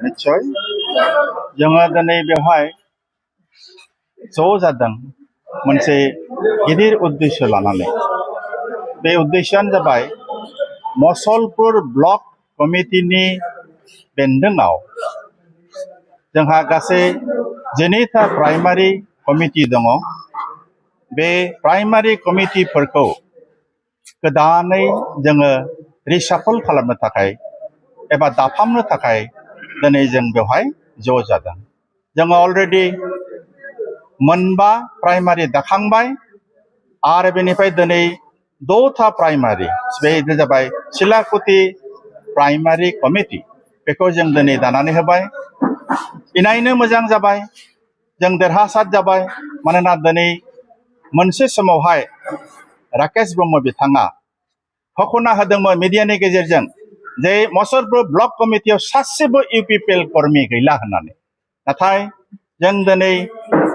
निश्चय जोङो दिनै बेवहाय ज' जादों मोनसे गिदिर उद्देश्य लानानै बे उद्देश्यआनो जाबाय मसलपुर ब्लक कमिटिनि बेन्दोङाव जोंहा गासै 12था प्राइमारि कमिटि दङ बे प्राइमारि कमिटिफोरखौ गोदानै जोङो रिसाफल खालामनो थाखाय एबा दाफामनो थाखाय दिनै जों बेवहाय ज' जादों जोङो अलरेडि मोनबा प्राइमारि दाखांबाय आरो बेनिफ्राय दिनै 6था प्राइमारि बे जाबाय सिलाकुति प्राइमारि कमिटि बेखौ जों दिनै दानानै होबाय इनायनो मोजां जाबाय जों देरहासार जाबाय मानोना दिनै मोनसे समावहाय राकेश ब्रह्म बिथाङा घोषणा होदोंमोन मिडियानि गेजेरजों जे मसलपुर ब्लक कमिटियाव सासेबो इउपिपिएल कर्मी गैला होननानै नाथाय जों दिनै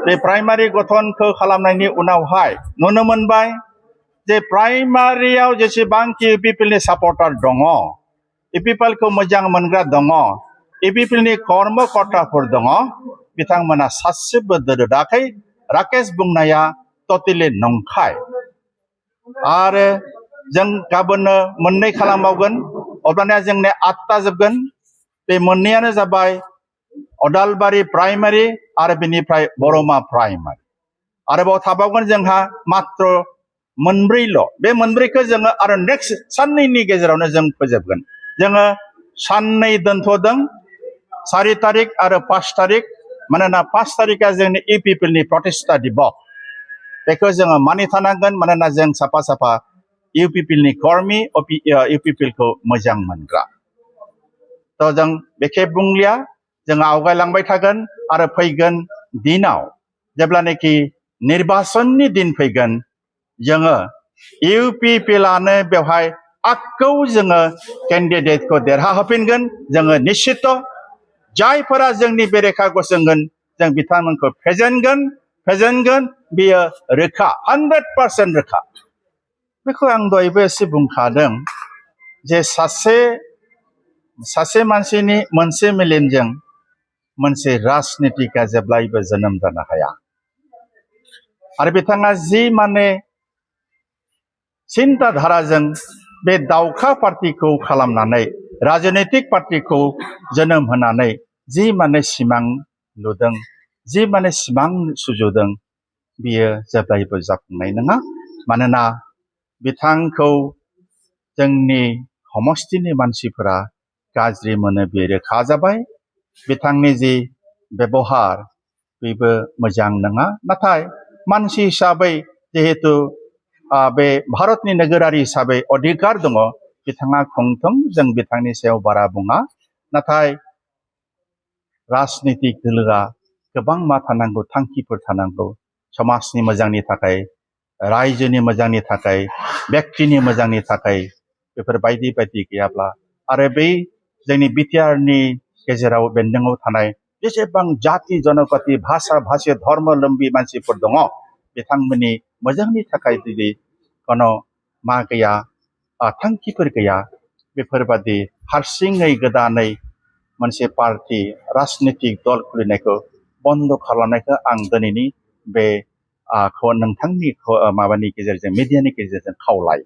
बे प्राइमारि गठनखौ खालामनायनि उनावहाय नुनो मोनबाय जे प्राइमारियाव जेसेबांखि इउपिपिएलनि सापर्टार दङ इउपिपिएलखौ मोजां मोनग्रा दङ इउपिपिएलनि कर्मकर्ताफोर दङ बिथांमोना सासेबो दोरोदाखै राकेश बुंनाया टटेलि नंखाय आरो जों गाबोननो मोननै खालामबावगोन अब्लानिया जोंनि 8टा जोबगोन बे मोननैयानो जाबाय अदालबारि प्राइमारि आरो बेनिफ्राय बरमा प्राइमारि आरोबाव थाबावगोन जोंहा मात्र मोनब्रैल' बे मोनब्रैखौ जोङो आरो नेक्स्ट साननैनि गेजेरावनो जों फोजोबगोन जोङो साननै दोनथ'दों 4 तारिख आरो 5 तारिख मानोना 5 तारिखआ जोंनि इउपिपिएलनि प्रतिष्ठा दिबस बेखौ जोङो मानिथारनांगोन मानोना जों साफा साफा इउपिपिएलनि कर्मी इउपिपिएलखौ मोजां मोनग्रा थ' जों बेखे बुंलिया जों आवगायलांबाय थागोन आरो फैगोन दिनाव जेब्लानाखि निर्बाचननि दिन फैगोन जोङो इउपिपिएलआनो बेवहाय आखौ जोङो केन्डिडेटखौ देरहाहोफिनगोन जोङो निश्चित जायफोरा जोंनि बेरेखा गसंगोन जों बिथांमोनखौ फेजेनगोन बियो रोखा 100% रोखा बेखौ आं दहायबो एसे बुंखादों जे सासे मानसिनि मोनसे मेलेमजों मोनसे राजनितिका जेब्लायबो जोनोम जानो हाया आरो बिथाङा जि माने सिन्ता धाराजों बे दावखा पार्टिखौ खालामनानै राजनितिक पार्टिखौ जोनोम होनानै जि माने सिमां लुदों जि माने सिमां सुजुदों बियो जेब्लायबो जाफुंनाय नङा मानोना बिथांखौ जोंनि समष्टिनि मानसिफोरा गाज्रि मोनो बे रोखा जाबाय बिथांनि जि बेबहार बेबो मोजां नङा नाथाय मानसि हिसाबै जिहेतु बे भारतनि नोगोरारि हिसाबै अधिकार दङ बिथाङा खुंथों जों बिथांनि सायाव बारा बुङा नाथाय राजनितिक दोलोआ गोबां मा थानांगौ थांखिफोर थानांगौ समाजनि मोजांनि थाखाय रायजोनि मोजांनि थाखाय व्यक्तिनि मोजांनि थाखाय बेफोर बायदि बायदि गैयाब्ला आरो बै जोंनि बिटिआरनि गेजेराव बेन्दोङाव थानाय जेसेबां जाति जनजाति भाषा भाषी धर्मलम्बी मानसिफोर दङ बिथांमोननि मोजांनि थाखाय जुदि कोनो मा गैया थांखिफोर गैया बेफोरबादि हारसिङै गोदानै मोनसे पार्टी राजनितिक दल खुलिनायखौ बन्द खालामनायखौ आं दिनैनि बे नोंथांनि माबानि गेजेरजों मिडियानि गेजेरजों खावलायो